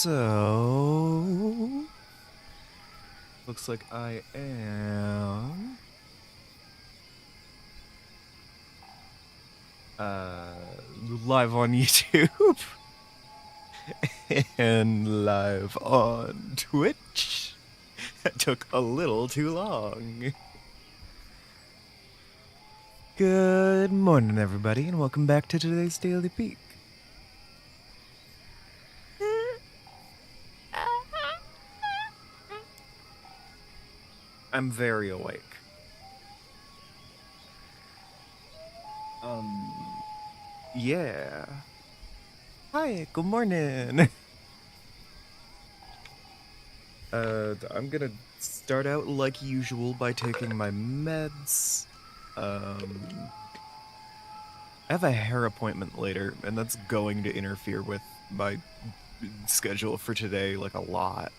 So, looks like I am live on YouTube and live on Twitch. That took a little too long. Good morning, everybody, and welcome back to today's Daily Peek. I'm very awake. Yeah. Hi, good morning. I'm gonna start out like usual by taking my meds. I have a hair appointment later, and that's going to interfere with my schedule for today, like, a lot.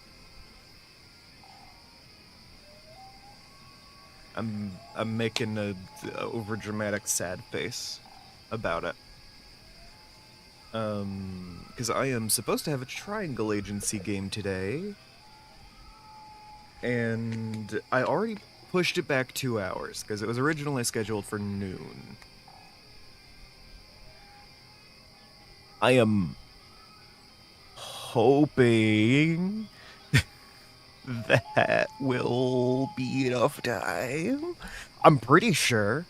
I'm making a overdramatic sad face about it. Because I am supposed to have a triangle agency game today, and I already pushed it back 2 hours, because it was originally scheduled for noon. I am hoping that will be enough time. I'm pretty sure.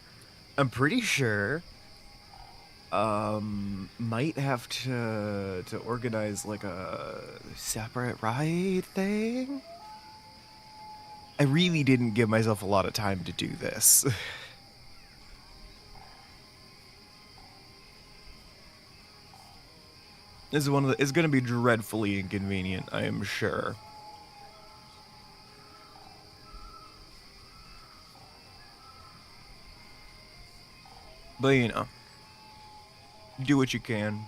Might have to organize like a separate ride thing. I really didn't give myself a lot of time to do this. This is it's gonna be dreadfully inconvenient, I am sure. But you know, do what you can.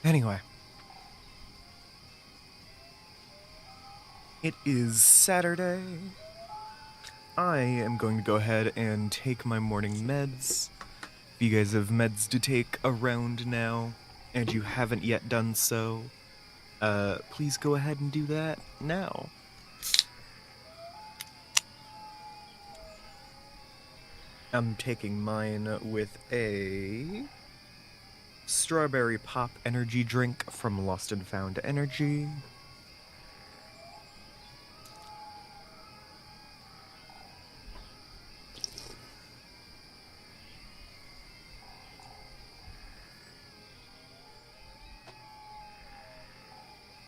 Anyway. It is Saturday. I am going to go ahead and take my morning meds. If you guys have meds to take around now, and you haven't yet done so, please go ahead and do that now. I'm taking mine with a strawberry pop energy drink from Lost and Found Energy.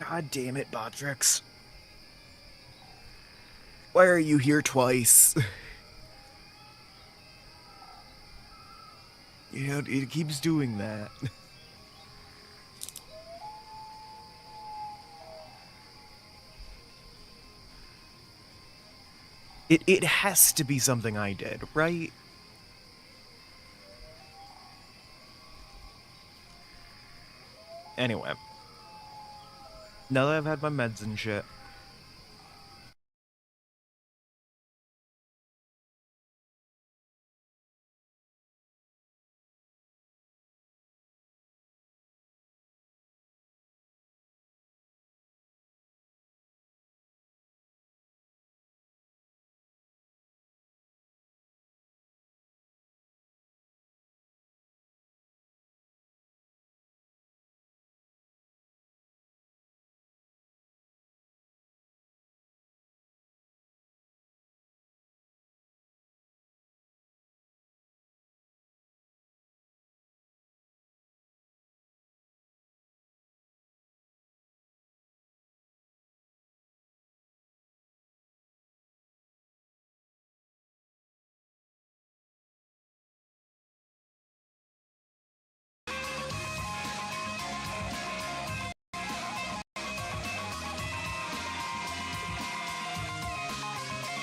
God damn it, Botrix. Why are you here twice? You know, it keeps doing that. It has to be something I did, right? Anyway. Now that I've had my meds and shit.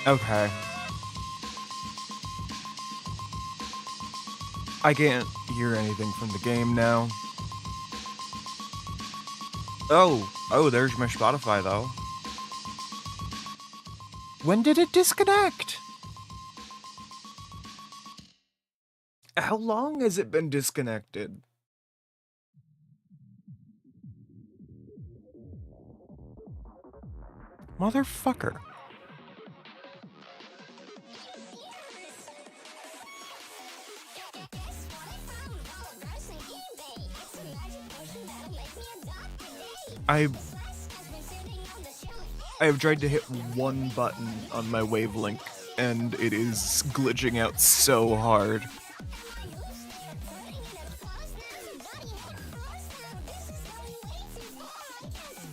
Okay. I can't hear anything from the game now. Oh, there's my Spotify, though. When did it disconnect? How long has it been disconnected? Motherfucker. I have tried to hit one button on my wavelink, and it is glitching out so hard.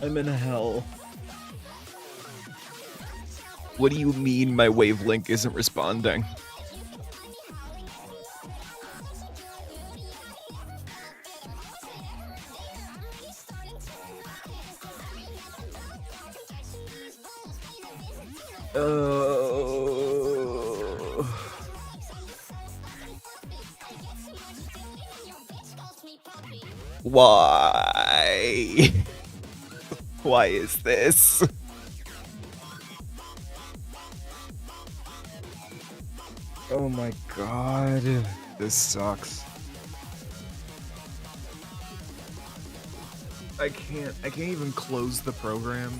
I'm in hell. What do you mean my wavelink isn't responding? Why? Why is this? Oh my god. This sucks. I can't even close the program.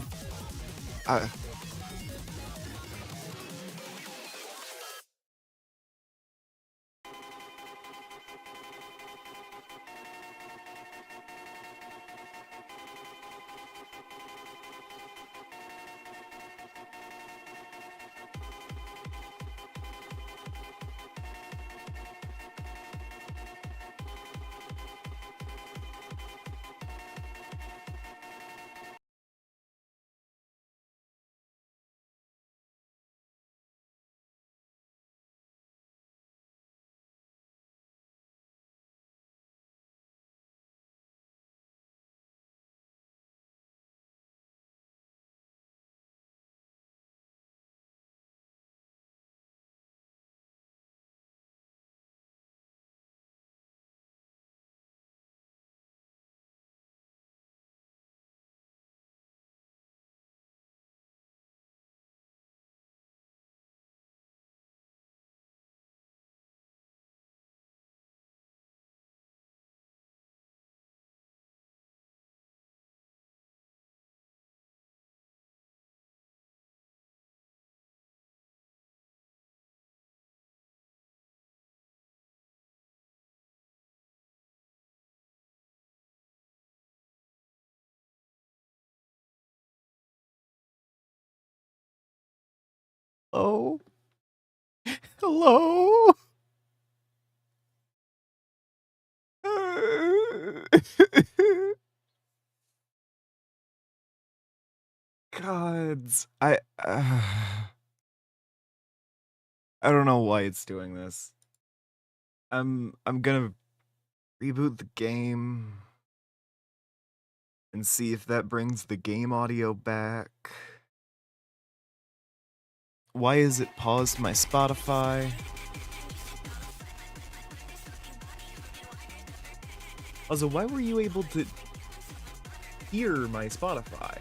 Oh. Hello? Gods. I don't know why it's doing this. I'm gonna reboot the game and see if that brings the game audio back. Why is it paused my Spotify? Also, why were you able to hear my Spotify?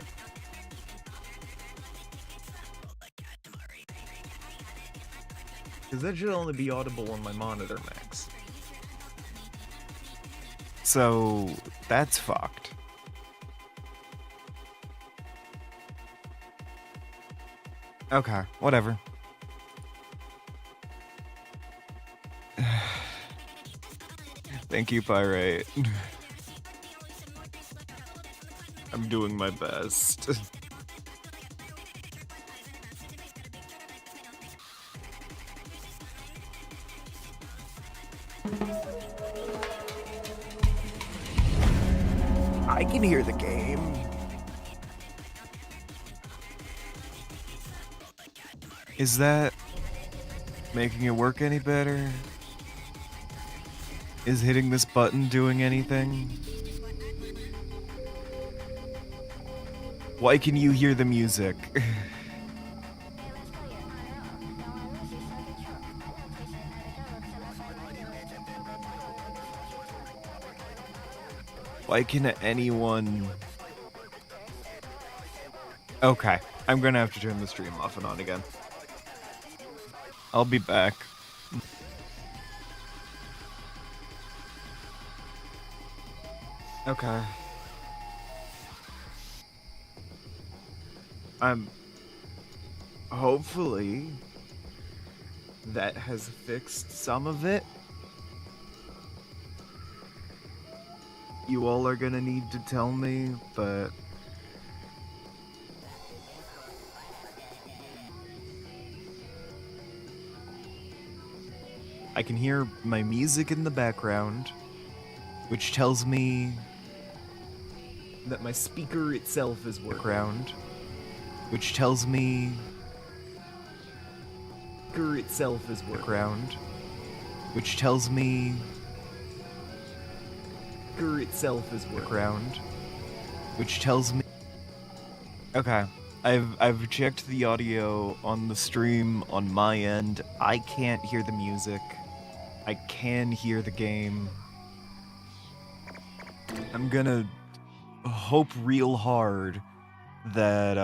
Because that should only be audible on my monitor max. So, that's fucked. Okay, whatever. Thank you, Pyrite. I'm doing my best. I can hear the game. Is that making it work any better? Is hitting this button doing anything? Why can you hear the music? Why can anyone... Okay, I'm gonna have to turn the stream off and on again. I'll be back. Okay. Hopefully that has fixed some of it. You all are gonna need to tell me, but I can hear my music in the background, which tells me that my speaker itself is working. Which tells me speaker itself is working. Which tells me speaker itself is working. Which tells me okay. I've checked the audio on the stream on my end. I can't hear the music. I can hear the game. I'm gonna hope real hard that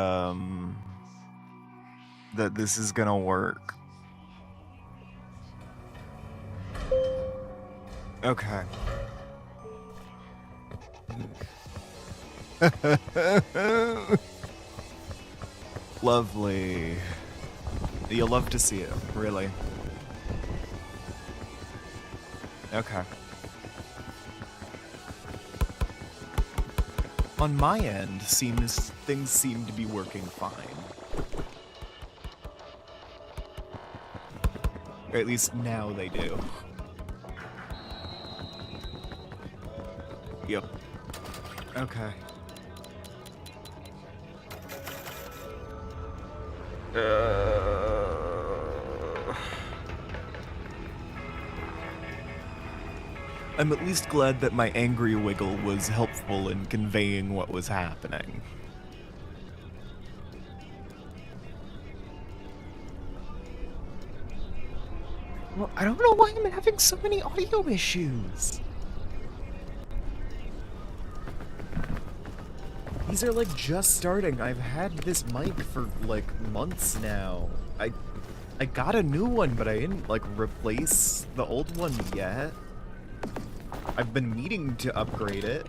that this is gonna work. Okay. Lovely. You'll love to see it, really. Okay. On my end, things seem to be working fine. Or at least now they do. Yep. Okay. I'm at least glad that my angry wiggle was helpful in conveying what was happening. Well, I don't know why I'm having so many audio issues. These are like just starting. I've had this mic for like months now. I got a new one, but I didn't like replace the old one yet. I've been meaning to upgrade it.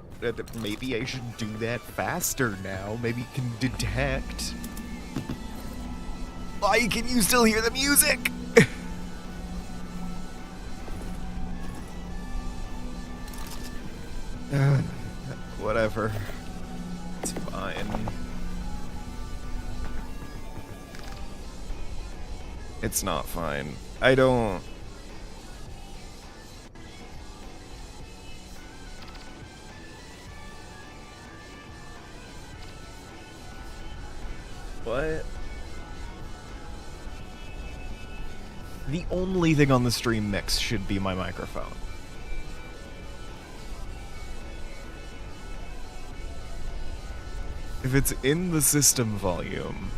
Maybe I should do that faster now. Maybe it can detect. Why can you still hear the music? Whatever. It's fine. It's not fine. I don't... What? The only thing on the stream mix should be my microphone. If it's in the system volume...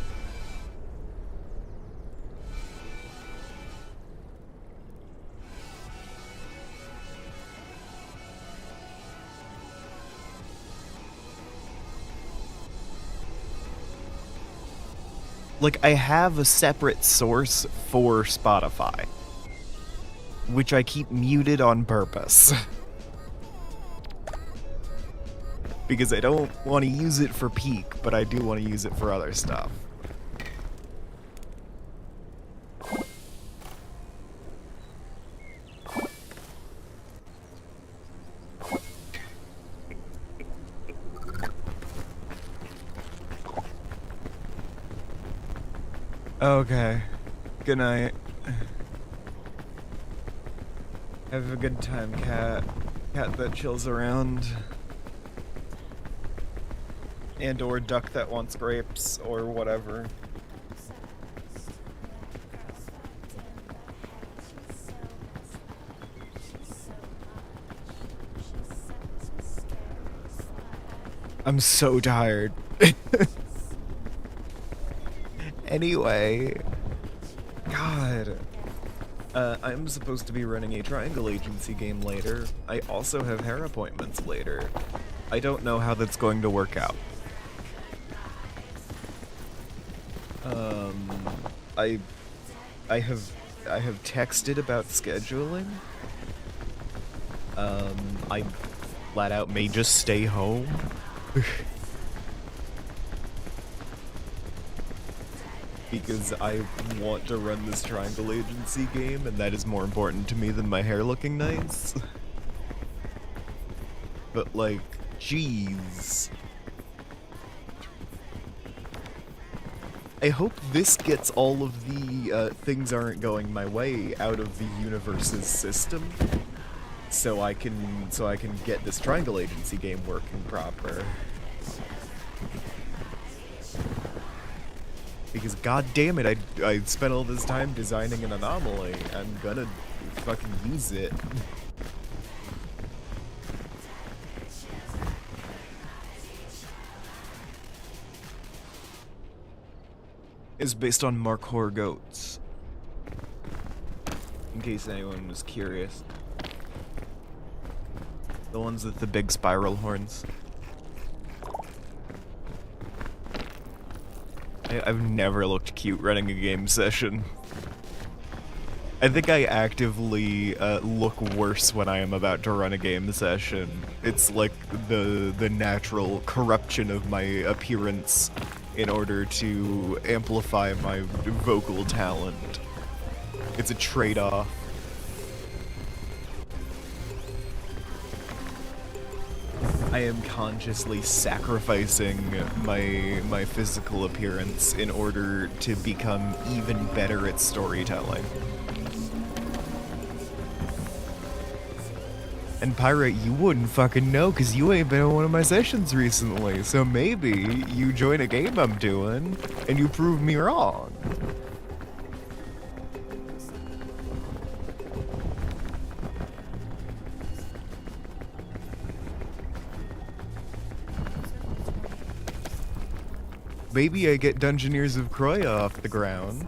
Like, I have a separate source for Spotify, which I keep muted on purpose. Because I don't want to use it for Peak, but I do want to use it for other stuff. Okay. Good night. Have a good time, cat. Cat that chills around. And or duck that wants grapes, or whatever. I'm so tired. Anyway, God, I'm supposed to be running a Triangle Agency game later. I also have hair appointments later. I don't know how that's going to work out. I have texted about scheduling. flat out may just stay home. Because I want to run this triangle agency game, and that is more important to me than my hair looking nice. But like, jeez. I hope this gets all of the things aren't going my way out of the universe's system, so I can get this triangle agency game working proper. Because god damn it, I spent all this time designing an anomaly. I'm gonna fucking use it. Is based on Markhor goats. In case anyone was curious. The ones with the big spiral horns. I've never looked cute running a game session. I think I actively look worse when I am about to run a game session. It's like the natural corruption of my appearance in order to amplify my vocal talent. It's a trade-off. I am consciously sacrificing my physical appearance in order to become even better at storytelling. And Pirate, you wouldn't fucking know because you ain't been in one of my sessions recently, so maybe you join a game I'm doing and you prove me wrong. Maybe I get Dungeoneers of Kroya off the ground.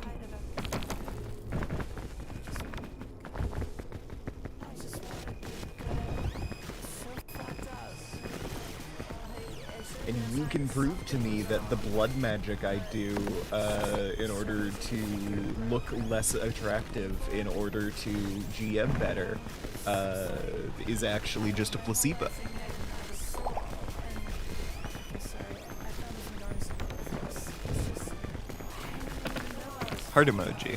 And you can prove to me that the blood magic I do in order to look less attractive, in order to GM better, is actually just a placebo. Heart emoji.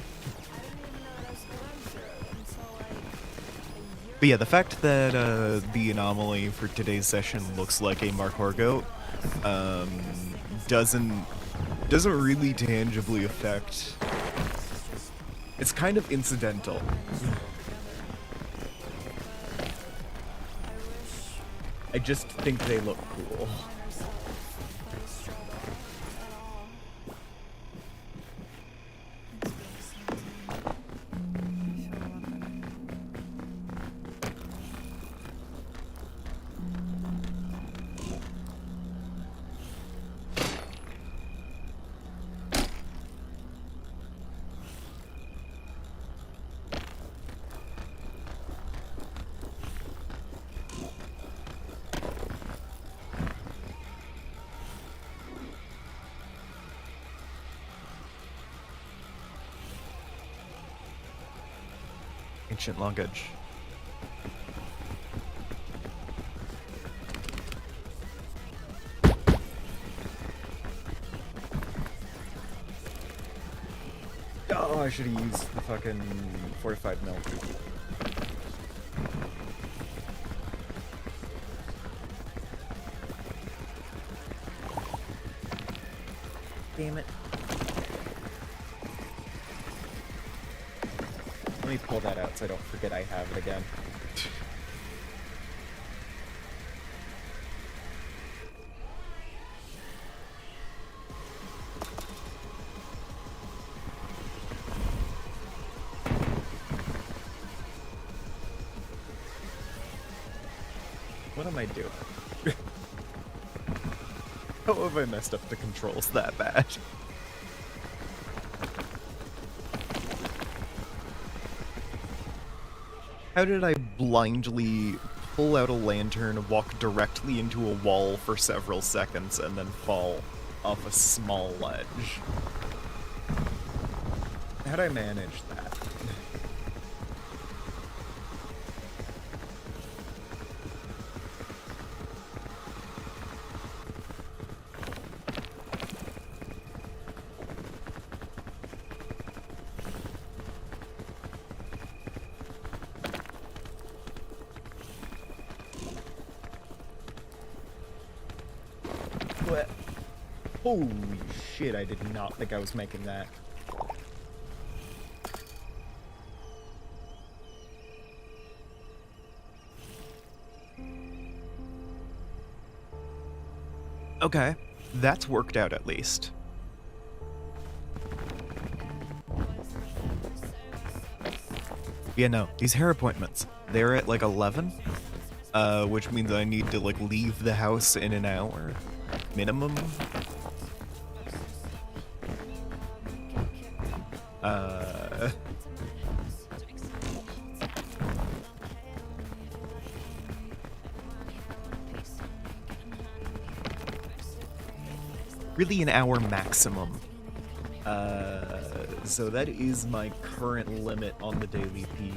But yeah, the fact that the anomaly for today's session looks like a Markhor goat doesn't really tangibly affect. It's kind of incidental. I just think they look cool. Ancient luggage. Oh, I should have used the fucking fortified milk. Damn it. Let me pull that out so I don't forget I have it again. What am I doing? How have I messed up the controls that bad? How did I blindly pull out a lantern, walk directly into a wall for several seconds, and then fall off a small ledge? How'd I manage that? Holy shit, I did not think I was making that. Okay, that's worked out at least. Yeah, no, these hair appointments, they're at like 11, which means I need to like leave the house in an hour, minimum. Really an hour maximum. So that is my current limit on the daily peak.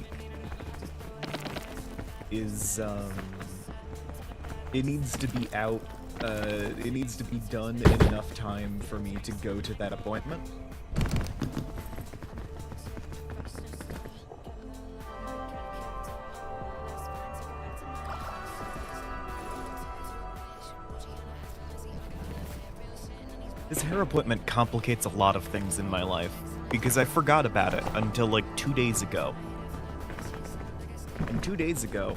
It needs to be out, it needs to be done in enough time for me to go to that appointment. This hair appointment complicates a lot of things in my life, because I forgot about it until like 2 days ago. And 2 days ago,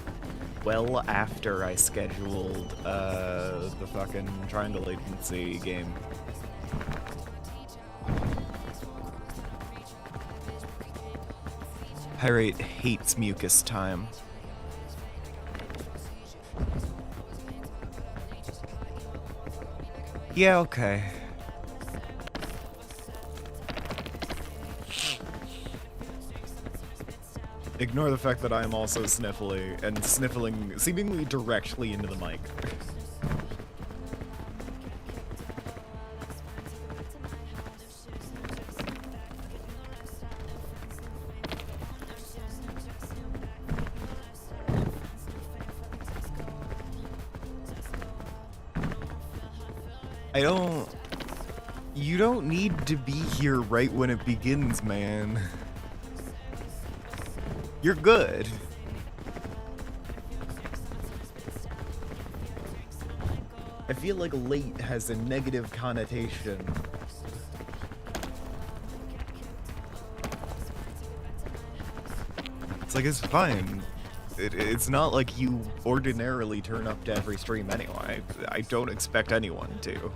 well after I scheduled, the fucking Triangle Agency game. Pirate hates mucus time. Yeah, okay. Ignore the fact that I am also sniffly, and sniffling seemingly directly into the mic. You don't need to be here right when it begins, man. You're good. I feel like late has a negative connotation. It's like, it's fine. It's not like you ordinarily turn up to every stream anyway. I don't expect anyone to.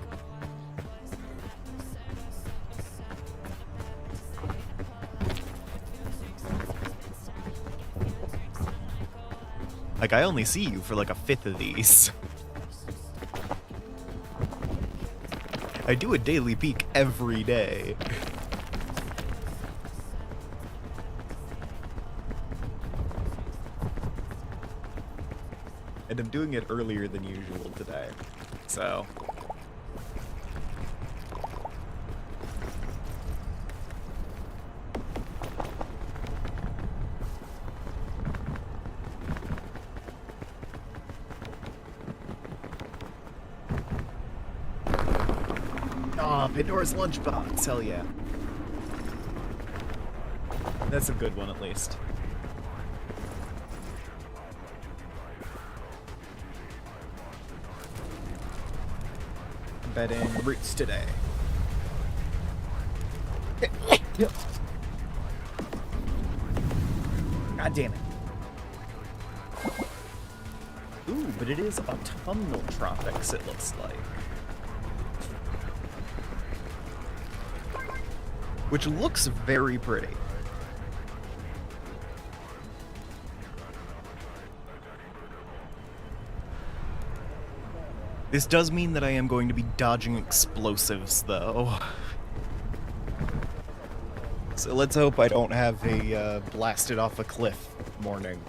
Like, I only see you for like a fifth of these. I do a daily peek every day. And I'm doing it earlier than usual today, so... Aw, Pandora's Lunchbox, hell yeah. That's a good one, at least. Betting roots today. God damn it. Ooh, but it is autumnal tropics, it looks like. Which looks very pretty. This does mean that I am going to be dodging explosives, though. So let's hope I don't have a blasted off a cliff morning.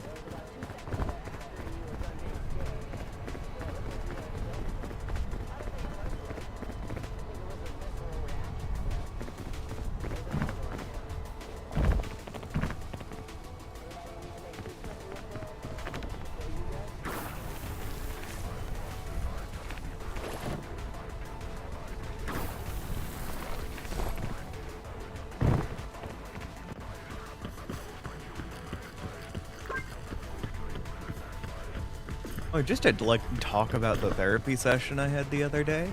I just had to, like, talk about the therapy session I had the other day.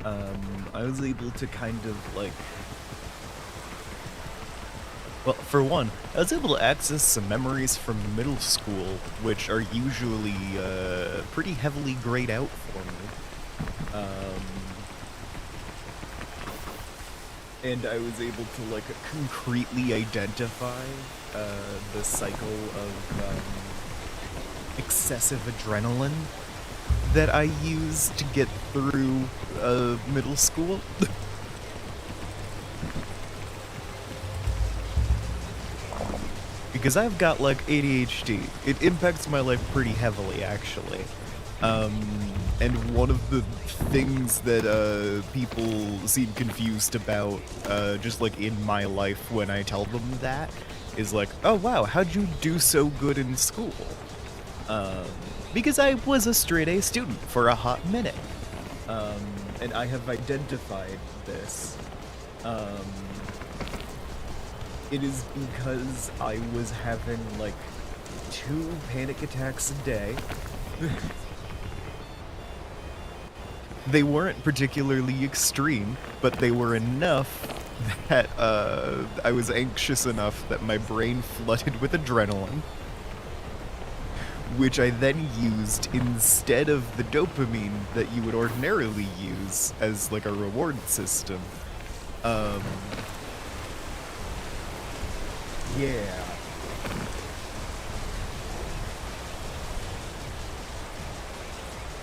I was able to kind of like, well, for one, I was able to access some memories from middle school, which are usually pretty heavily grayed out for me. And I was able to like concretely identify the cycle of excessive adrenaline that I used to get through middle school. Because I've got like ADHD. It impacts my life pretty heavily, actually. And one of the things that people seem confused about, just like in my life when I tell them that, is like, oh wow, how'd you do so good in school? Because I was a straight A student for a hot minute. And I have identified this. It is because I was having like 2 panic attacks a day. They weren't particularly extreme, but they were enough that I was anxious enough that my brain flooded with adrenaline, which I then used instead of the dopamine that you would ordinarily use as like a reward system. Yeah.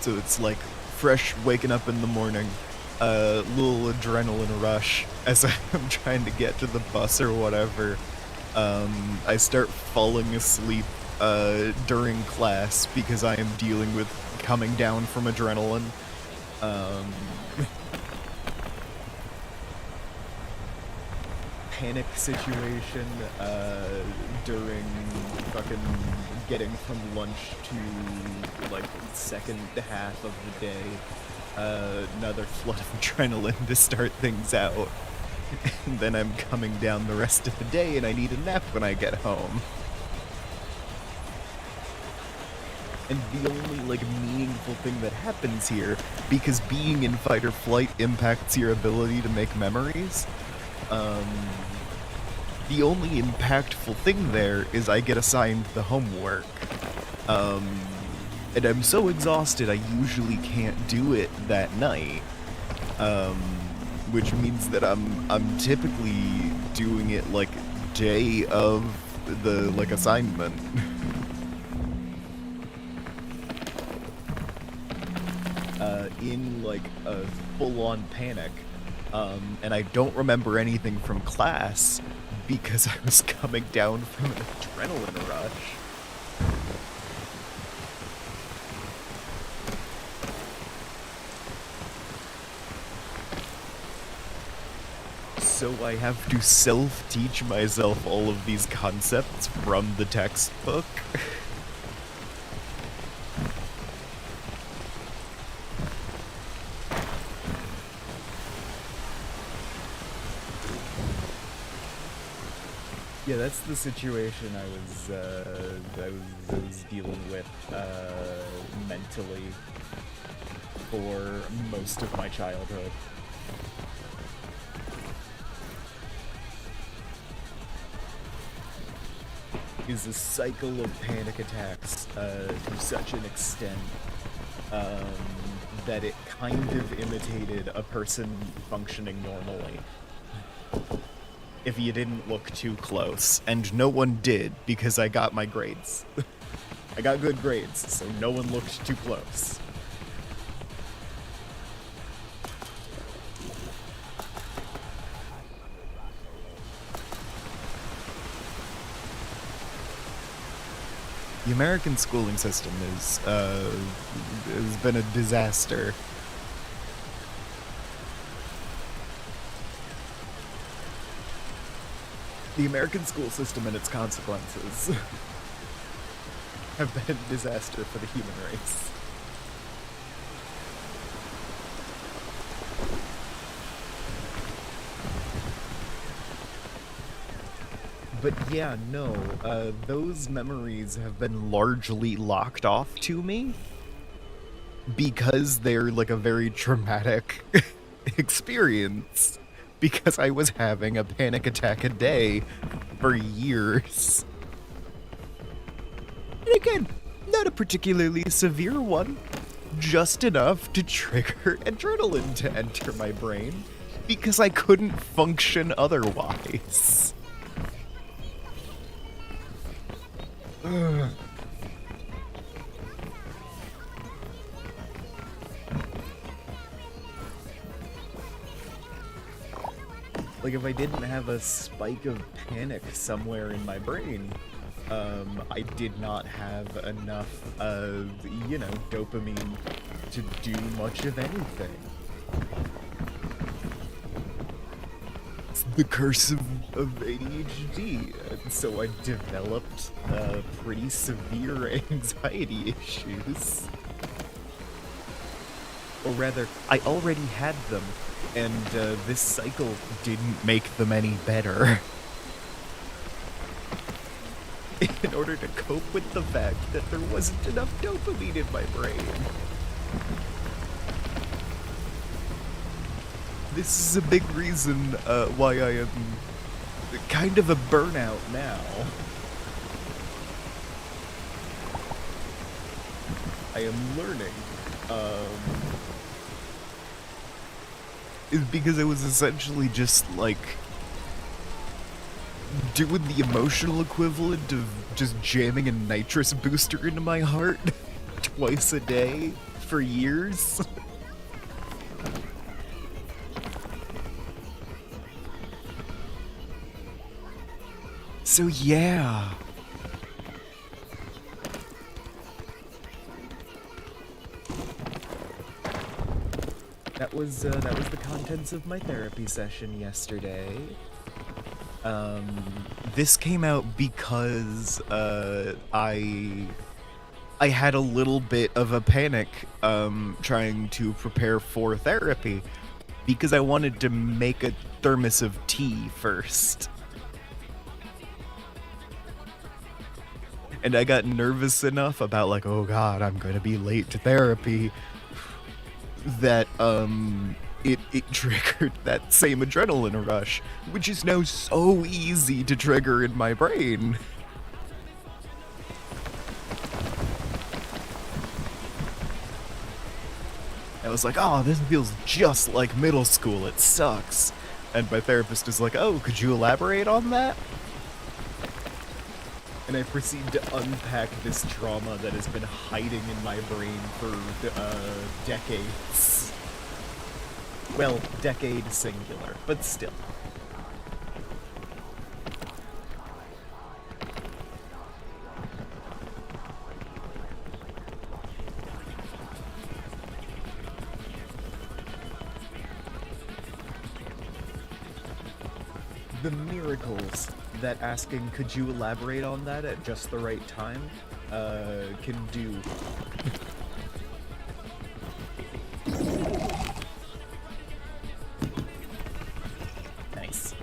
So it's like fresh waking up in the morning, little adrenaline rush as I'm trying to get to the bus or whatever. I start falling asleep during class because I am dealing with coming down from adrenaline. Panic situation during fucking getting from lunch to like second half of the day. Another flood of adrenaline to start things out. And then I'm coming down the rest of the day and I need a nap when I get home. And the only like meaningful thing that happens here, because being in fight or flight impacts your ability to make memories, the only impactful thing there is I get assigned the homework. And I'm so exhausted I usually can't do it that night. Which means that I'm typically doing it like day of the like assignment. In like a full-on panic. And I don't remember anything from class because I was coming down from an adrenaline rush. So I have to self-teach myself all of these concepts from the textbook. Yeah, that's the situation I was dealing with mentally for most of my childhood. Is a cycle of panic attacks to such an extent that it kind of imitated a person functioning normally. If you didn't look too close, and no one did because I got my grades. I got good grades, so no one looked too close. The American schooling system has been a disaster. The American school system and its consequences have been a disaster for the human race. But yeah, no, those memories have been largely locked off to me because they're like a very traumatic experience because I was having a panic attack a day for years. And again, not a particularly severe one, just enough to trigger adrenaline to enter my brain because I couldn't function otherwise. Like, if I didn't have a spike of panic somewhere in my brain, I did not have enough of, dopamine to do much of anything. It's the curse of ADHD. And so I developed pretty severe anxiety issues. Or rather, I already had them, and this cycle didn't make them any better. In order to cope with the fact that there wasn't enough dopamine in my brain. This is a big reason why I am kind of a burnout now. I am learning. Is because it was essentially just like doing the emotional equivalent of just jamming a nitrous booster into my heart twice a day for years. So yeah. That was the contents of my therapy session yesterday. This came out because I had a little bit of a panic trying to prepare for therapy because I wanted to make a thermos of tea first. And I got nervous enough about like, oh god, I'm gonna be late to therapy, that it triggered that same adrenaline rush, which is now so easy to trigger in my brain. I was like, oh, this feels just like middle school, it sucks. And my therapist is like, oh, could you elaborate on that? And I proceed to unpack this trauma that has been hiding in my brain for decades. Well, decade singular, but still. The miracles that asking, could you elaborate on that at just the right time, can do. Nice.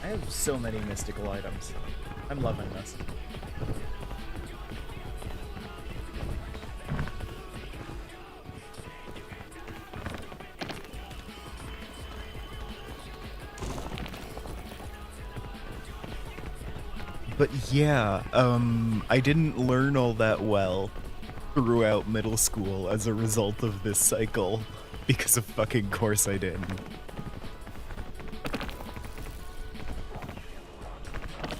I have so many mystical items. I'm loving this. But yeah, I didn't learn all that well throughout middle school as a result of this cycle, because of fucking course I didn't.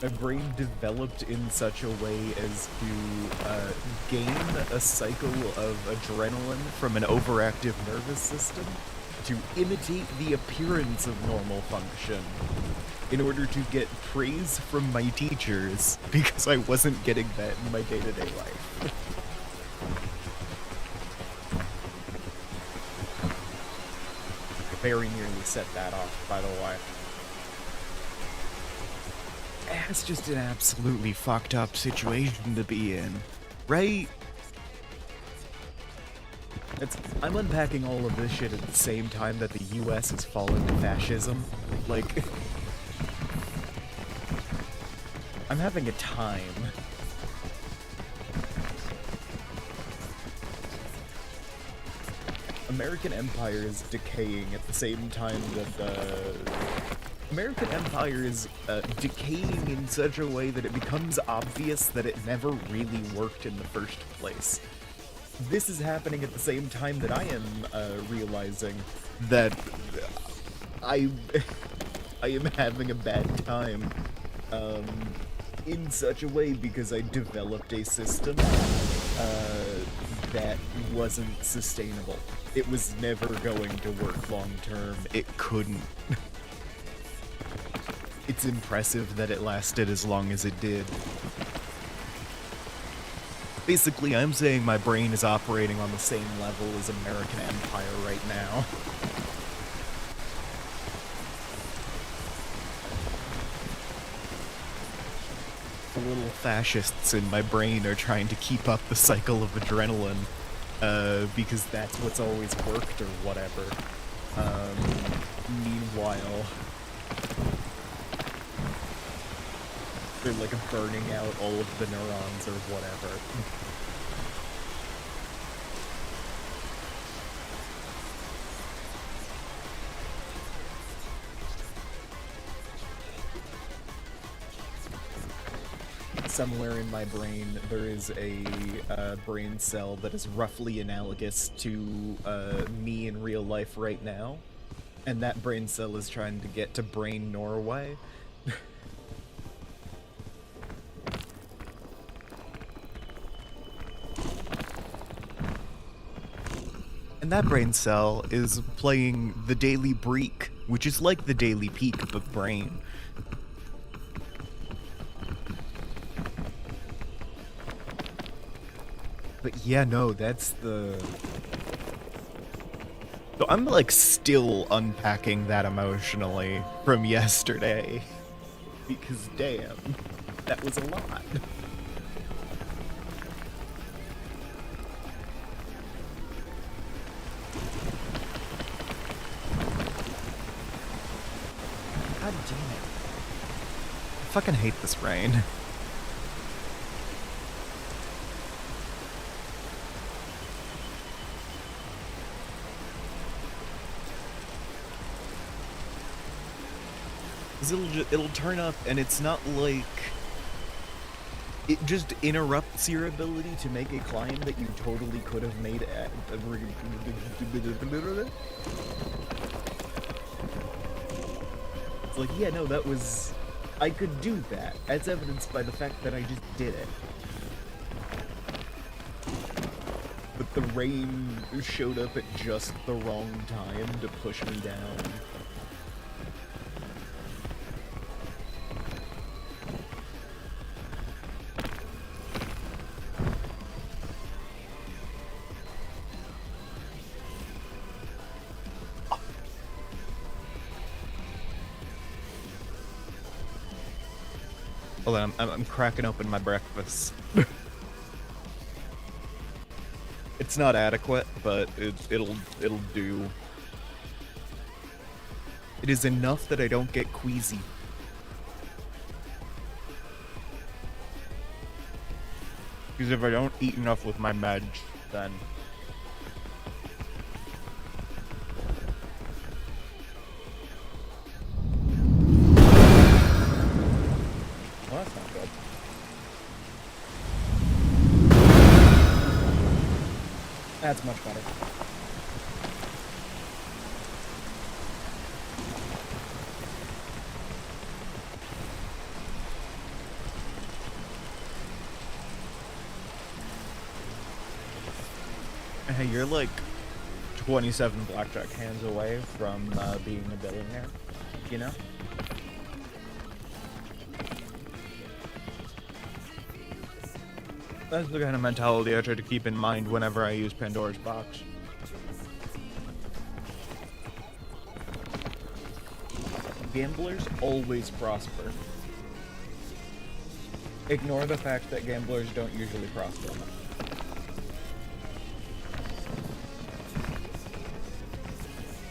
My brain developed in such a way as to gain a cycle of adrenaline from an overactive nervous system to imitate the appearance of normal function in order to get praise from my teachers because I wasn't getting that in my day-to-day life. Very nearly set that off, by the way. It's just an absolutely fucked up situation to be in, right? I'm unpacking all of this shit at the same time that the US has fallen to fascism. Like, I'm having a time. American Empire is decaying at the same time that American Empire is decaying in such a way that it becomes obvious that it never really worked in the first place. This is happening at the same time that I am realizing that I am having a bad time in such a way because I developed a system that wasn't sustainable. It was never going to work long term. It couldn't. It's impressive that it lasted as long as it did. Basically, I'm saying my brain is operating on the same level as American Empire right now. The little fascists in my brain are trying to keep up the cycle of adrenaline, because that's what's always worked or whatever. Meanwhile, they're like burning out all of the neurons or whatever. Somewhere in my brain, there is a brain cell that is roughly analogous to me in real life right now, and that brain cell is trying to get to Brain Norway. And that brain cell is playing the Daily Break, which is like the Daily Peak of the brain. But yeah, no, that's the... So I'm like still unpacking that emotionally from yesterday. Because damn, that was a lot. God damn it. I fucking hate this rain. It'll turn up, and it's not like... It just interrupts your ability to make a climb that you totally could have made at... It's like, yeah, no, that was... I could do that, as evidenced by the fact that I just did it. But the rain showed up at just the wrong time to push me down. Hold on, I'm cracking open my breakfast. It's not adequate, but it'll do. It is enough that I don't get queasy. Because if I don't eat enough with my meds, then... Well, that's not good. That's much better. Hey, you're like 27 blackjack hands away from being a billionaire, you know? That's the kind of mentality I try to keep in mind whenever I use Pandora's box. Gamblers always prosper. Ignore the fact that gamblers don't usually prosper.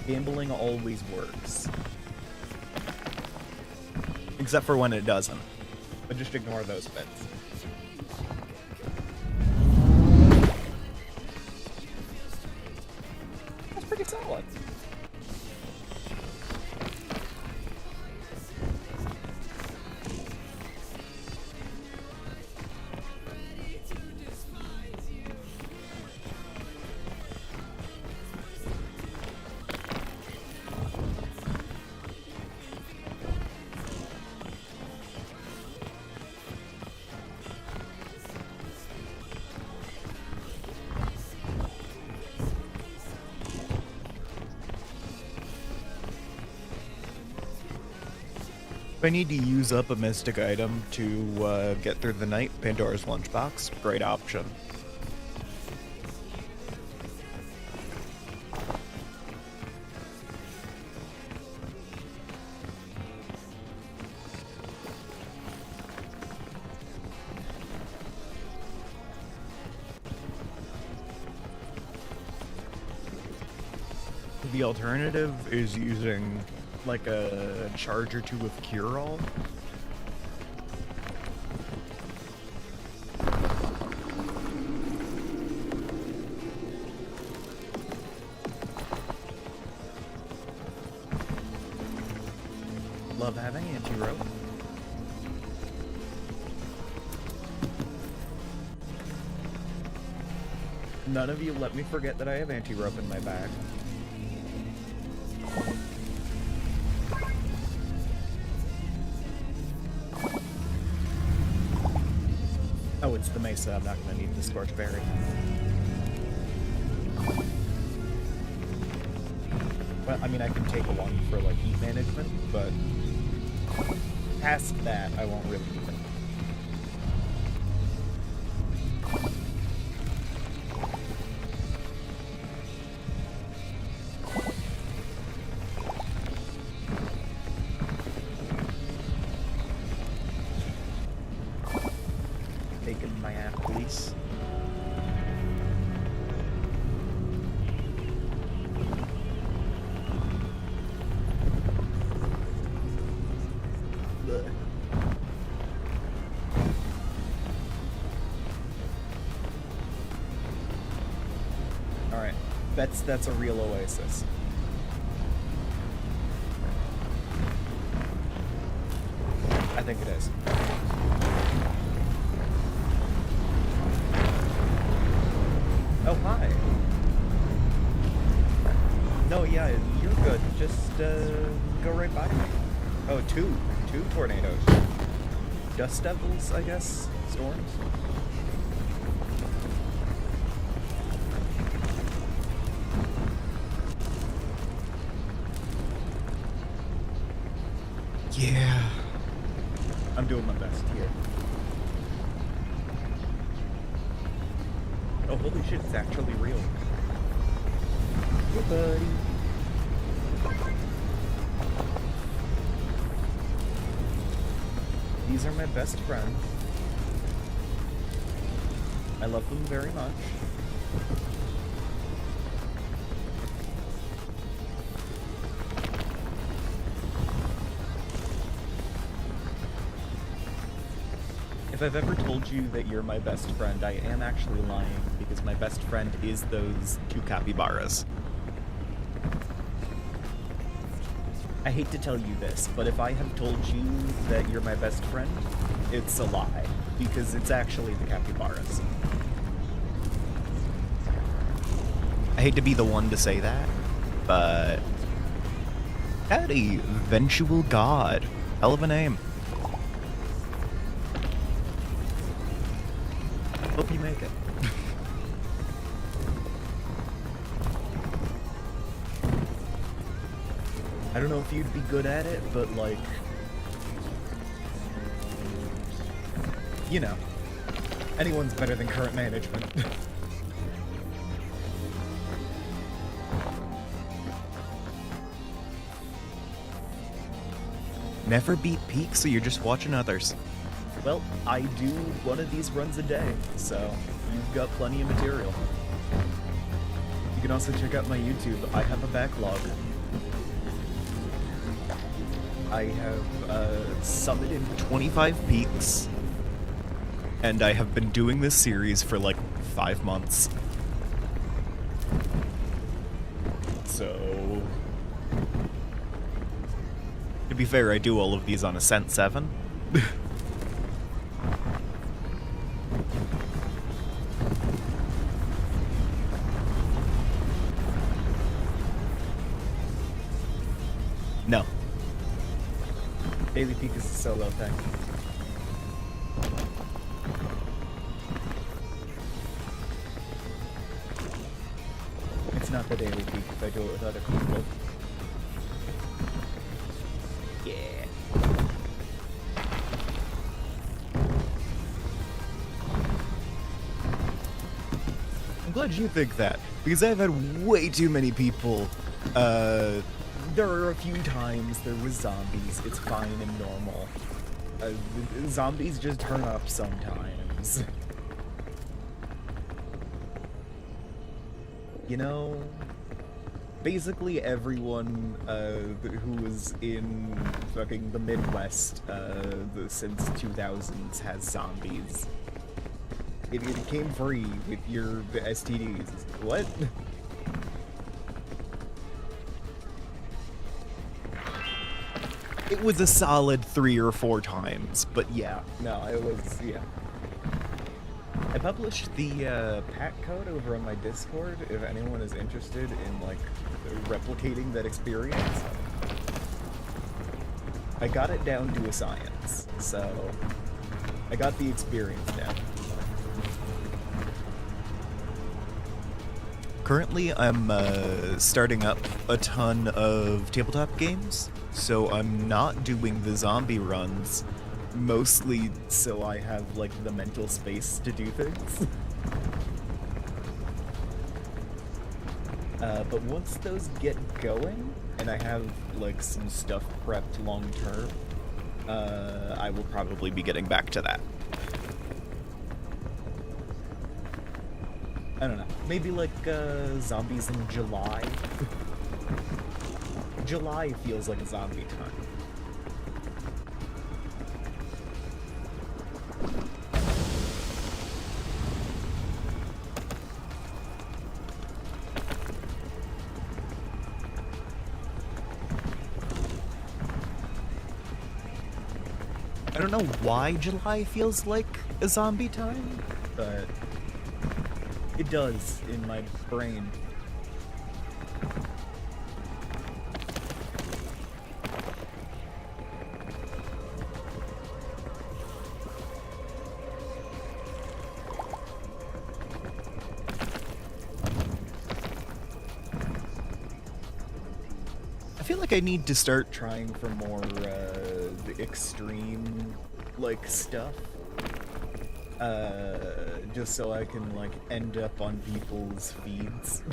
Gambling always works. Except for when it doesn't. But just ignore those bits. If I need to use up a mystic item to get through the night, Pandora's Lunchbox, great option. The alternative is using like a charge or two of Cure-All. Love having anti-rope. None of you let me forget that I have anti-rope in my bag. Oh, it's the Mesa. I'm not gonna need the Scorched Berry. Well, I mean, I can take one for, like, heat management, but past that, I won't really need it. Taking my app, please. Alright, that's a real oasis. I think it is. Oh, hi. No, yeah, you're good. Just, go right by me. Oh, two tornadoes. Dust devils, I guess? Storms? Yeah. I'm doing my best here. Oh, holy shit, it's actually real. Hey, buddy. These are my best friends. I love them very much. If I've ever told you that you're my best friend, I am actually lying, because my best friend is those two capybaras. I hate to tell you this, but if I have told you that you're my best friend, it's a lie, because it's actually the capybaras. I hate to be the one to say that, but... Howdy, Eventual God. Hell of a name. Hope you make it. I don't know if you'd be good at it, but like... You know. Anyone's better than current management. Never beat peak, so you're just watching others. Well, I do one of these runs a day, so you've got plenty of material. You can also check out my YouTube. I have a backlog. I have summited 25 peaks, and I have been doing this series for like 5 months. So... To be fair, I do all of these on Ascent 7. No. Daily Peak is a solo thing. It's not the Daily Peak if I do it with other people. Yeah. glad you think that, because I've had way too many people. There are a few times there was zombies. It's fine and normal. Zombies just turn up sometimes. You know, basically everyone who was in fucking the Midwest since 2000s has zombies. It came free with your STDs. What? It was a solid 3 or 4 times, but yeah. No, it was, yeah. I published the pack code over on my Discord if anyone is interested in, like, replicating that experience. I got it down to a science, so I got the experience down. Currently, I'm starting up a ton of tabletop games, so I'm not doing the zombie runs, mostly so I have, like, the mental space to do things. But once those get going, and I have, like, some stuff prepped long term, I will probably be getting back to that. I don't know. Maybe like zombies in July. July feels like a zombie time. I don't know why July feels like a zombie time, but it does in my brain. I feel like I need to start trying for more extreme, like, stuff. Just so I can, like, end up on people's feeds.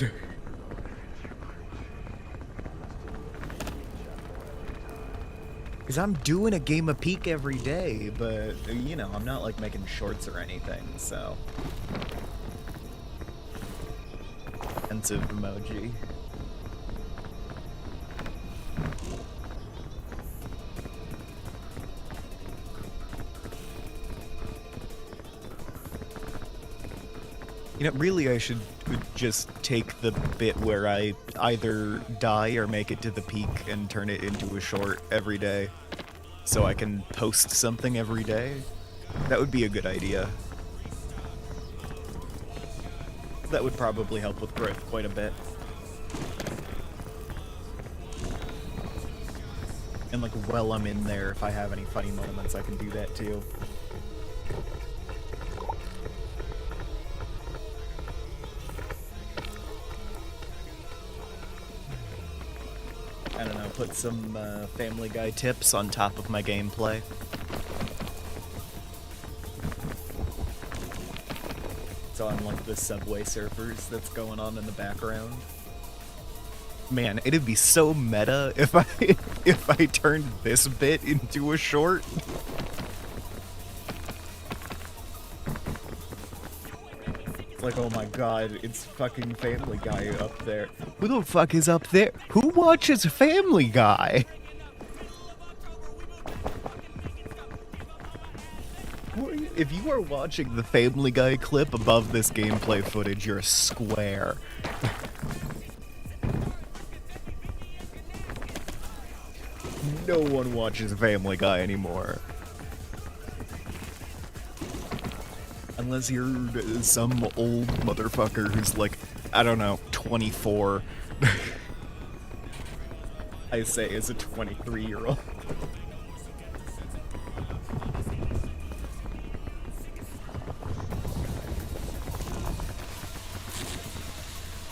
Because I'm doing a game of Peak every day, but, you know, I'm not, like, making shorts or anything, so. Offensive emoji. You know, really I should just take the bit where I either die or make it to the peak and turn it into a short every day, so I can post something every day. That would be a good idea. That would probably help with growth quite a bit. And, like, while I'm in there, if I have any funny moments, I can do that too. I don't know, put some Family Guy tips on top of my gameplay. So I'm like the Subway Surfers that's going on in the background. Man, it'd be so meta if I turned this bit into a short. Like, oh my god, it's fucking Family Guy up there. Who the fuck is up there? Who watches Family Guy? If you are watching the Family Guy clip above this gameplay footage, you're a square. No one watches Family Guy anymore. Unless you're some old motherfucker who's like, I don't know, 24. I say as a 23-year-old.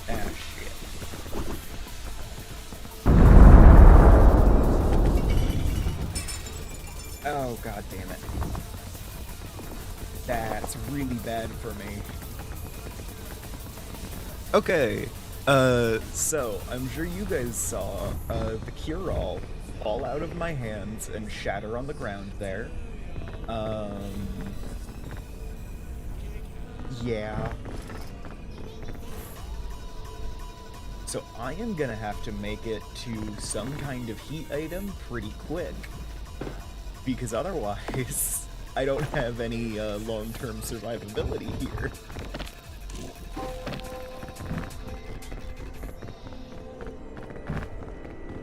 Ah, shit. Oh, god damn it. That's really bad for me. Okay, so I'm sure you guys saw the cure-all fall out of my hands and shatter on the ground there. Yeah. So I am gonna have to make it to some kind of heat item pretty quick. Because otherwise, I don't have any long-term survivability here.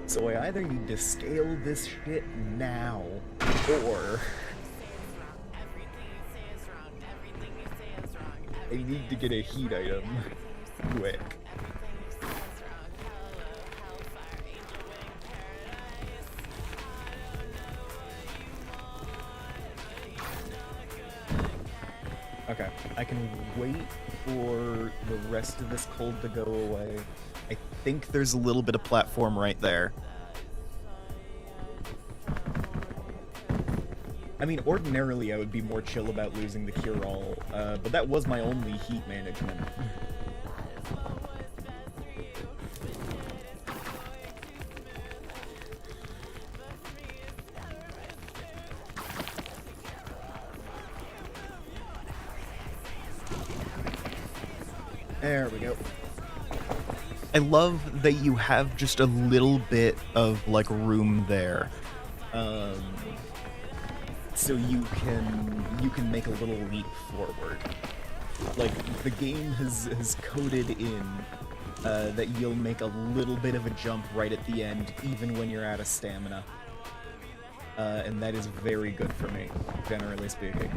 So I either need to scale this shit now, or I need to get a heat item quick. Okay, I can wait for the rest of this cold to go away. I think there's a little bit of platform right there. I mean, ordinarily I would be more chill about losing the cure-all, but that was my only heat management. There we go. I love that you have just a little bit of, like, room there. So you can make a little leap forward. Like, the game has coded in that you'll make a little bit of a jump right at the end, even when you're out of stamina. And that is very good for me, generally speaking.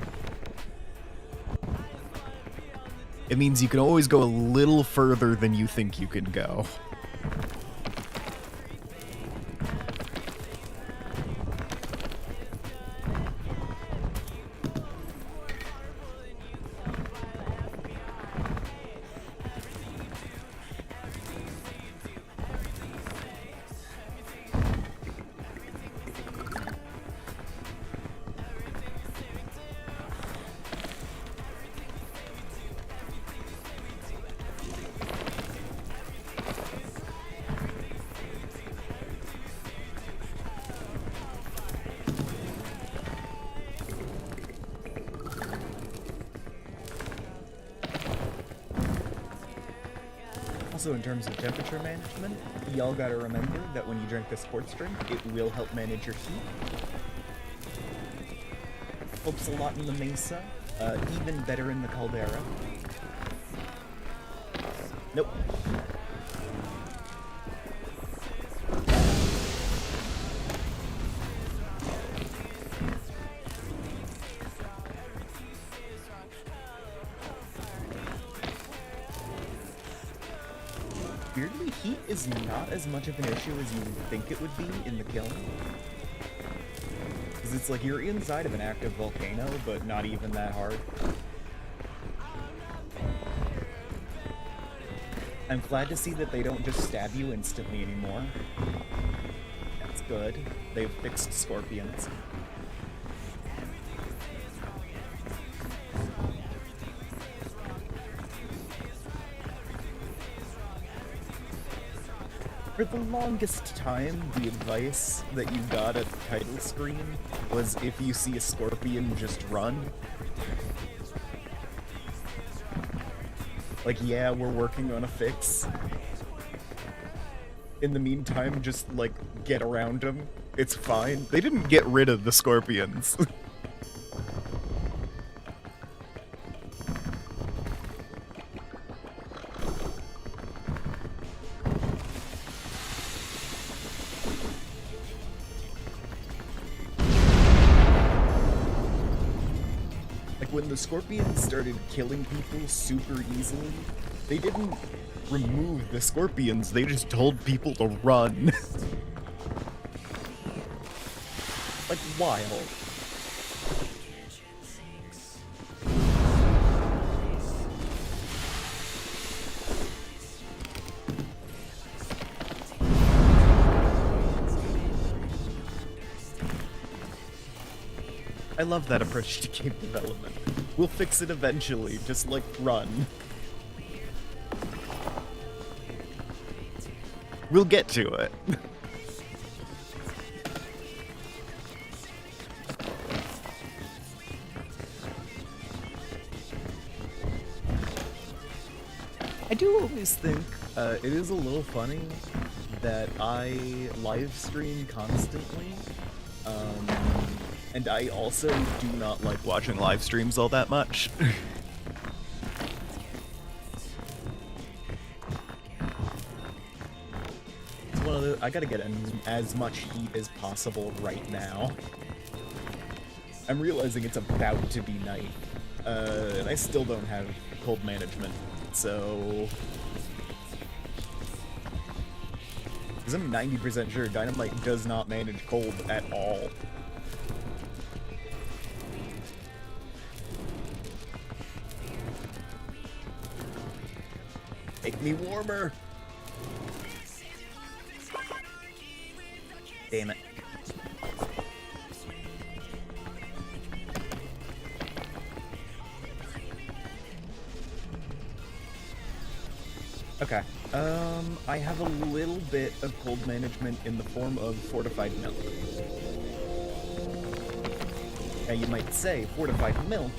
It means you can always go a little further than you think you can go. Also, in terms of temperature management, y'all gotta remember that when you drink the sports drink, it will help manage your heat. Helps a lot in the Mesa, even better in the Caldera. Nope. Weirdly, heat is not as much of an issue as you would think it would be in the kiln. Because it's like you're inside of an active volcano, but not even that hard. I'm glad to see that they don't just stab you instantly anymore. That's good. They've fixed scorpions. For the longest time, the advice that you got at the title screen was if you see a scorpion, just run. Like, yeah, we're working on a fix. In the meantime, just, like, get around them. It's fine. They didn't get rid of the scorpions. When the scorpions started killing people super easily, they didn't remove the scorpions, they just told people to run. Like, wild. I love that approach to game development. We'll fix it eventually, just, like, run. We'll get to it. I do always think it is a little funny that I live stream constantly, and I also do not like watching live streams all that much. It's one of the, I gotta get as much heat as possible right now. I'm realizing it's about to be night, and I still don't have cold management, so... Because I'm 90% sure Dynamite does not manage cold at all. Make me warmer! Damn it. Okay. I have a little bit of cold management in the form of fortified milk. Now you might say, fortified milk,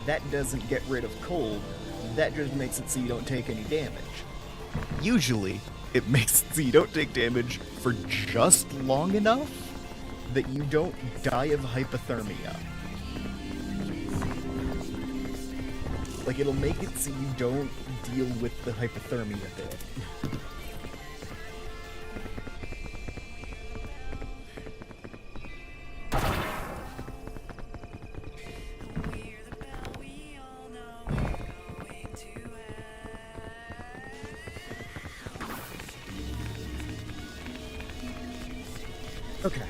that doesn't get rid of cold, that just makes it so you don't take any damage. Usually, it makes it so you don't take damage for just long enough that you don't die of hypothermia. Like, it'll make it so you don't deal with the hypothermia bit. Okay.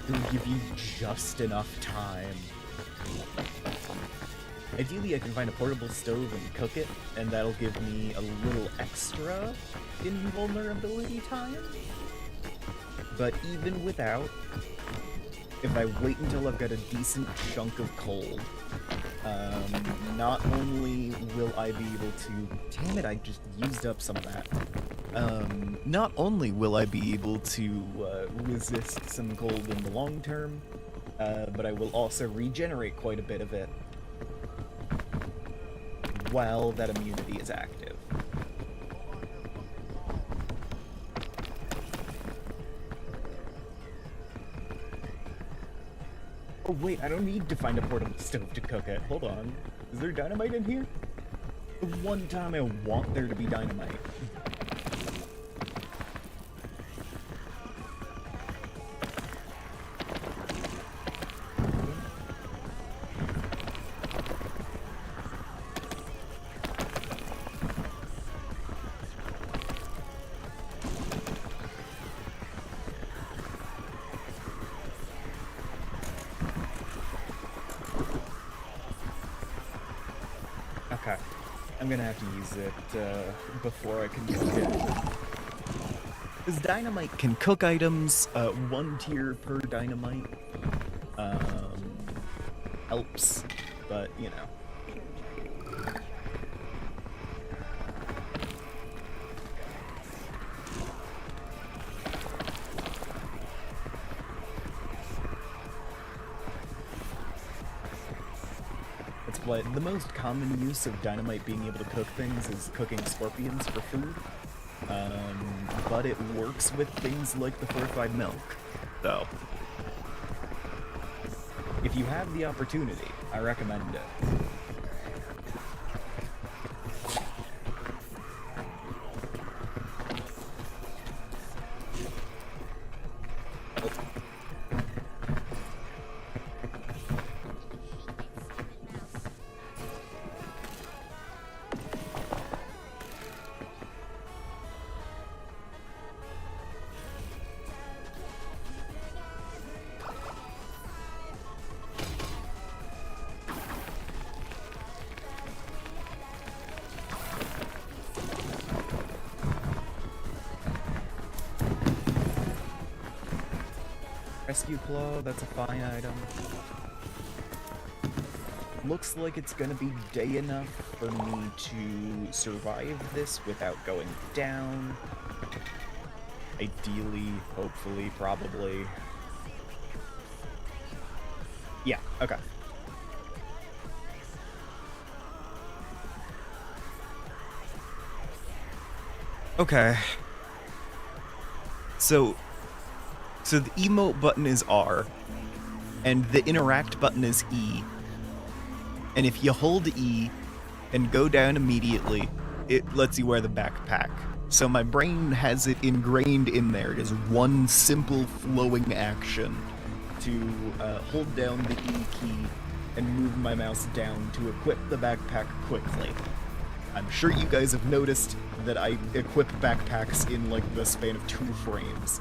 It'll give you just enough time. Ideally, I can find a portable stove and cook it, and that'll give me a little extra invulnerability time. But even without, if I wait until I've got a decent chunk of cold, not only will I be able to... Damn it, I just used up some of that. Not only will I be able to resist some cold in the long term, but I will also regenerate quite a bit of it while that immunity is active. Oh wait, I don't need to find a portable stove to cook it. Hold on. Is there dynamite in here? The one time I want there to be dynamite. Okay, I'm gonna have to use it before I can cook it. Because dynamite can cook items, 1 tier per dynamite helps, but you know. What the most common use of dynamite being able to cook things is cooking scorpions for food, but it works with things like the fortified milk, though. If you have the opportunity, I recommend it. Rescue Claw, that's a fine item. Looks like it's gonna be day enough for me to survive this without going down. Ideally, hopefully, probably. Yeah, okay. Okay. So the emote button is R, and the interact button is E. And if you hold E and go down immediately, it lets you wear the backpack. So my brain has it ingrained in there. It is one simple flowing action to hold down the E key and move my mouse down to equip the backpack quickly. I'm sure you guys have noticed that I equip backpacks in like the span of 2 frames.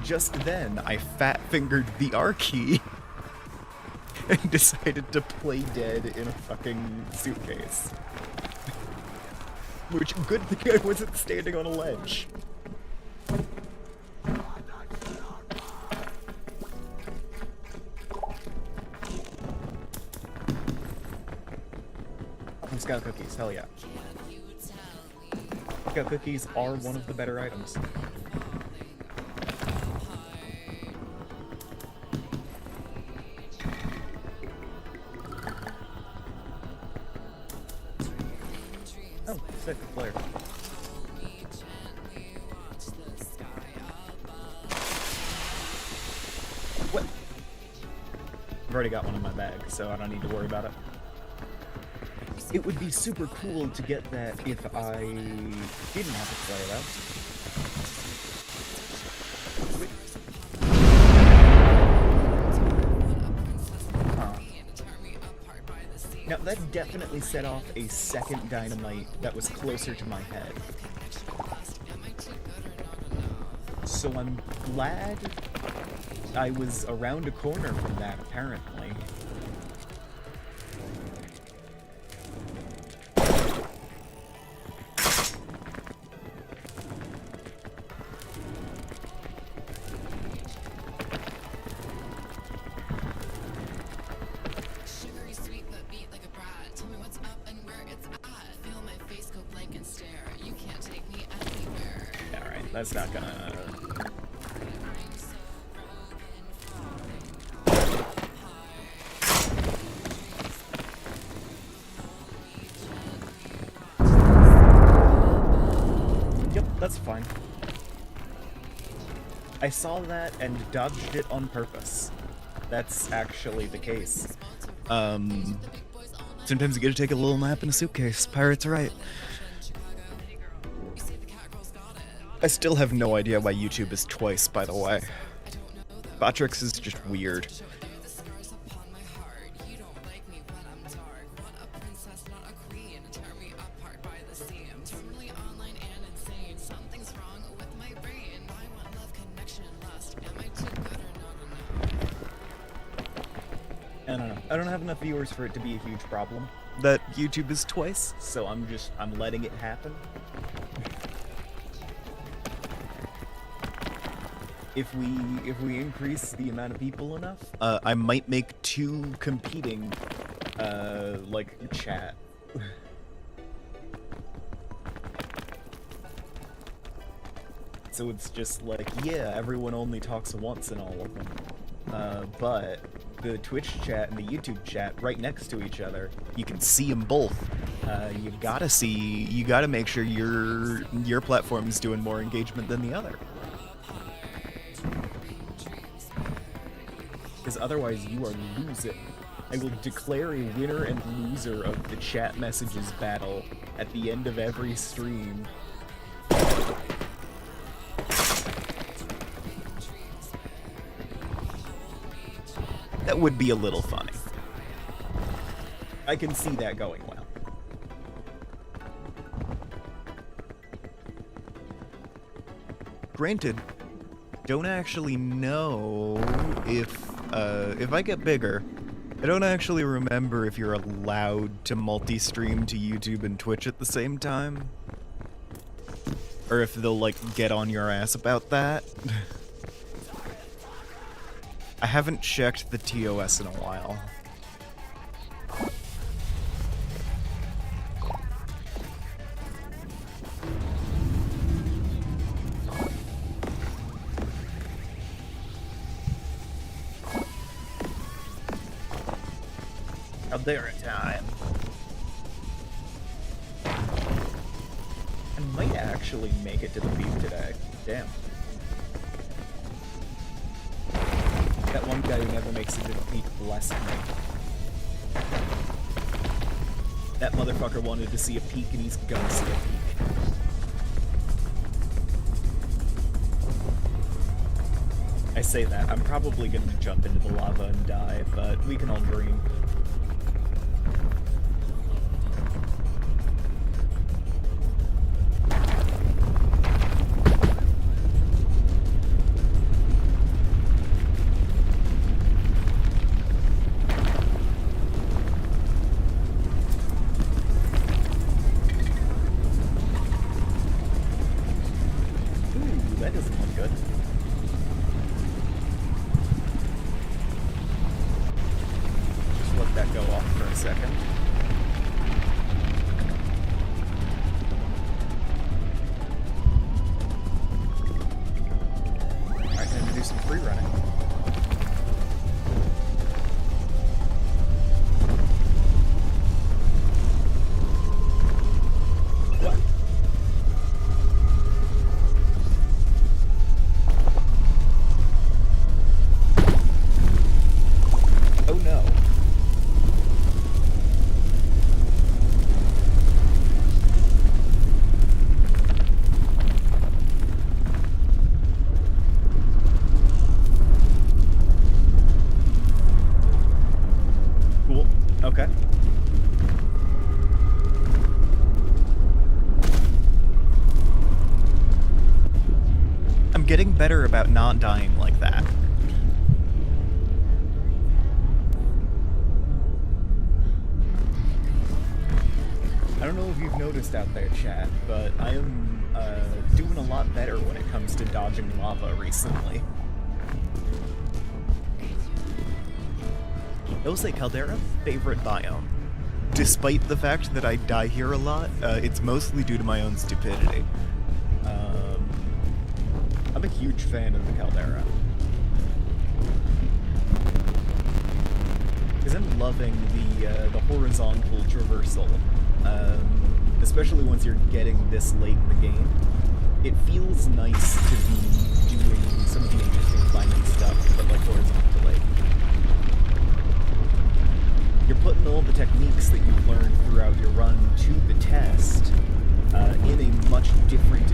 Just then, I fat-fingered the R key and decided to play dead in a fucking suitcase. Which, good thing I wasn't standing on a ledge. Scout cookies, hell yeah. Scout cookies are one of the better items. Oh, sick, flare. What? I've already got one in my bag, so I don't need to worry about it. It would be super cool to get that if I didn't have to play it out. Huh. Now that definitely set off a second dynamite that was closer to my head. So I'm glad I was around a corner from that, apparently. That's not gonna... Yep, that's fine. I saw that and dodged it on purpose. That's actually the case. Sometimes you gotta take a little nap in a suitcase. Pirates are right. I still have no idea why YouTube is twice, by the way. Botrix is just weird. I don't know. I don't have enough viewers for it to be a huge problem that YouTube is twice, so I'm letting it happen. If we increase the amount of people enough, I might make 2 competing, like, chat. So it's just like, yeah, everyone only talks once in all of them. But the Twitch chat and the YouTube chat right next to each other, you can see them both. You gotta make sure your platform's doing more engagement than the other. Because otherwise you are losing. I will declare a winner and loser of the chat messages battle at the end of every stream. That would be a little funny. I can see that going well. Granted, don't actually know if I get bigger, I don't actually remember if you're allowed to multi-stream to YouTube and Twitch at the same time. Or if they'll, like, get on your ass about that. I haven't checked the TOS in a while. Caldera time. I might actually make it to the peak today. Damn. That one guy who never makes it to the peak blessed me. That motherfucker wanted to see a peak and he's gonna see a peak. I say that, I'm probably gonna jump into the lava and die, but we can all dream. Getting better about not dying like that. I don't know if you've noticed out there, chat, but I am doing a lot better when it comes to dodging lava recently. I will say Caldera, favorite biome. Despite the fact that I die here a lot, it's mostly due to my own stupidity. I'm a huge fan of the Caldera. Because I'm loving the horizontal traversal. Especially once you're getting this late in the game. It feels nice to be doing some of the interesting climbing stuff, but like horizontally. You're putting all the techniques that you've learned throughout your run to the test in a much different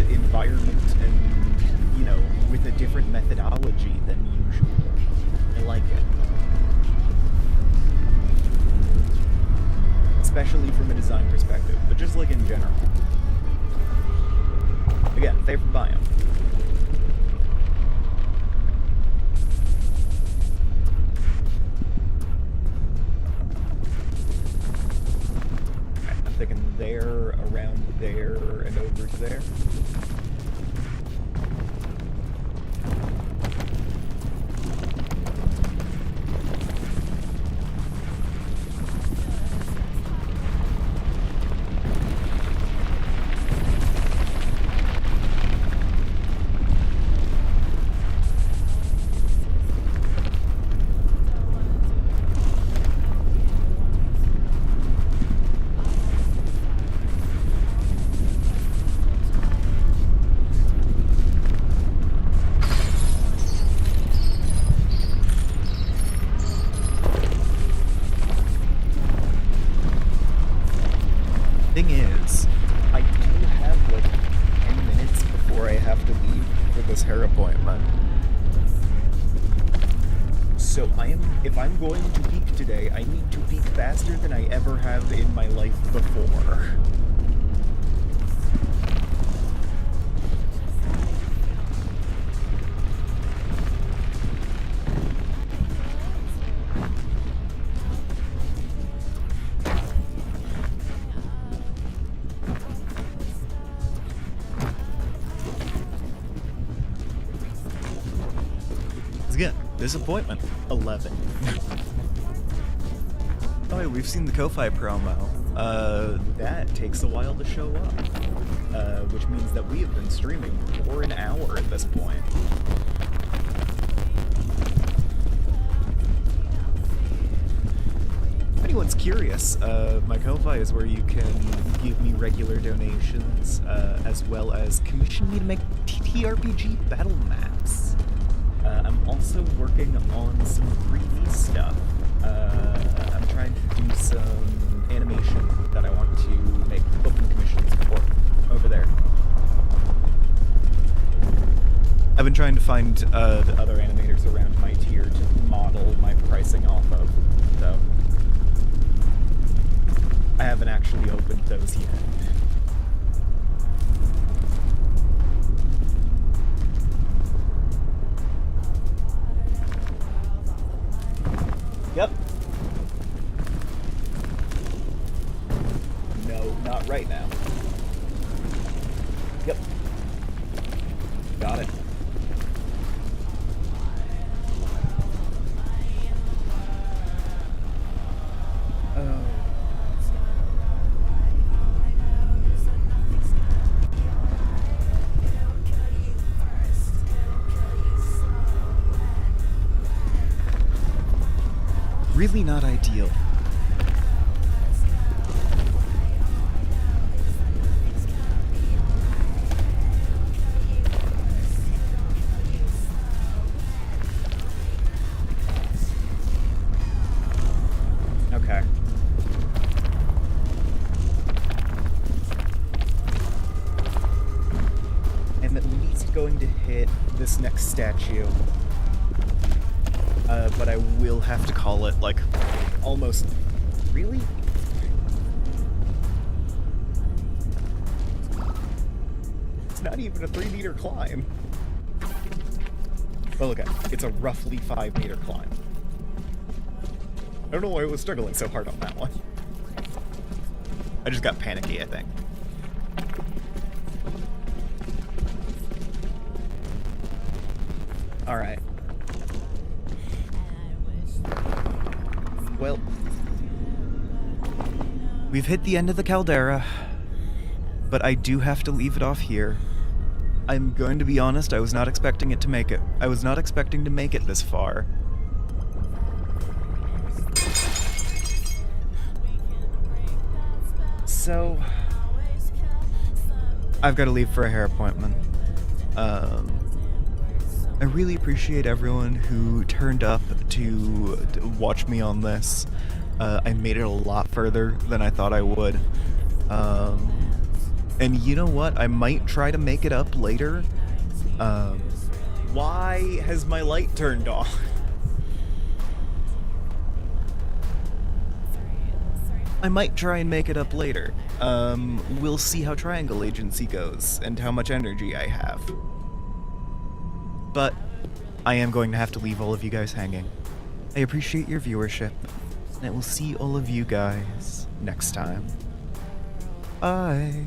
environment and, you know, with a different methodology than usual. I like it. Especially from a design perspective, but just like in general. Again, favorite biome. I'm thinking there, around there, and over to there. If I'm going to peak today, I need to peak faster than I ever have in my life before. Disappointment. 11. Oh, hey, we've seen the Kofi promo. That takes a while to show up. Which means that we have been streaming for an hour at this point. If anyone's curious, my Ko-Fi is where you can give me regular donations, as well as commission me to make TTRPG battle maps. I'm also working on some 3D stuff. I'm trying to do some animation that I want to make open commissions for over there. I've been trying to find the other animators around my tier to model my pricing off of, though. I haven't actually opened those yet. Yep. No, not right now. Yep. Got it. Oh. Really not ideal. Okay. I'm at least going to hit this next statue. But I will have to call it, like, almost... Really? It's not even a 3-meter climb. Well, okay, it's a roughly 5-meter climb. I don't know why I was struggling so hard on that one. I just got panicky, I think. Alright. Well, we've hit the end of the caldera, but I do have to leave it off here. I'm going to be honest, I was not expecting it to make it. I was not expecting to make it this far. So, I've got to leave for a hair appointment. I really appreciate everyone who turned up to watch me on this. I made it a lot further than I thought I would. And you know what? I might try to make it up later. Why has my light turned off? I might try and make it up later. We'll see how Triangle Agency goes and how much energy I have. But I am going to have to leave all of you guys hanging. I appreciate your viewership, and I will see all of you guys next time. Bye.